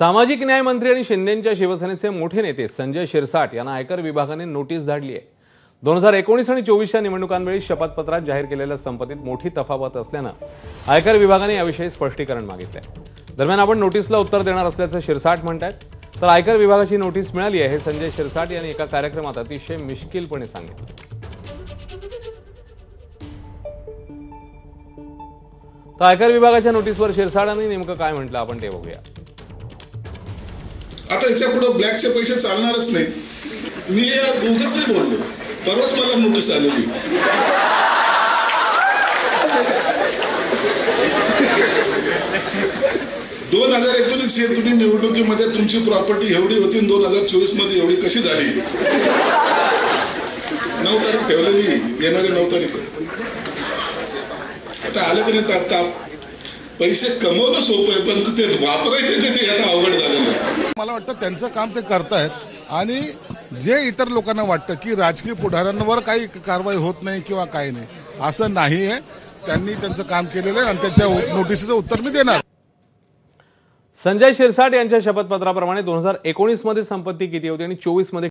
सामाजिक न्याय मंत्री आणि शिंदेंच्या शिवसेनेचे मोठे नेते संजय शिरसाट यांना आयकर विभागाने नोटीस धाडली आहे। 2019 आणि 24च्या निवडणुकांवेळी शपथपत्रात जाहीर केलेल्या संपत्तीत मोठी तफावत असल्यानं आयकर विभागाने याविषयी स्पष्टीकरण मागितलंय। दरम्यान आपण नोटीसला उत्तर देणार असल्याचं शिरसाट म्हणतात, तर आयकर विभागाची नोटीस मिळाली आहे हे संजय शिरसाट यांनी एका कार्यक्रमात अतिशय मिश्किलपणे सांगितलं। तर आयकर विभागाच्या नोटीसवर शिरसाटांनी नेमकं काय म्हटलं आपण ते बघूया। आता याच्या पुढे ब्लॅकचे पैसे चालणारच नाही। मी उगाच नाही बोललो, परवाच मला नोटीस आलेली। दोन 2019 तुम्ही निवडणुकीमध्ये तुमची प्रॉपर्टी एवढी होती, 2024 मध्ये एवढी कशी झाली? 9 तारीख ठेवलेली, येणारी 9 तारीख। आता आले की नाही आता पैसे कमवणं सोपं आहे, पण ते वापरायचे कसे याचा अवघड झालेलं आहे। मला वाटतं त्यांचं काम ते करतायत आणि जे इतर लोकांना वाटतं की राजकीय पुढाऱ्यांवर काही कारवाई होत नाही किंवा काही नाही, असं नाही आहे। त्यांनी त्यांचं काम केलेलं आहे आणि त्यांच्या नोटीसचं उत्तर मी देणार। संजय शिरसाट यांच्या शपथपत्राप्रमाणे 2019 मध्ये संपत्ती किती होती आणि 24 मध्ये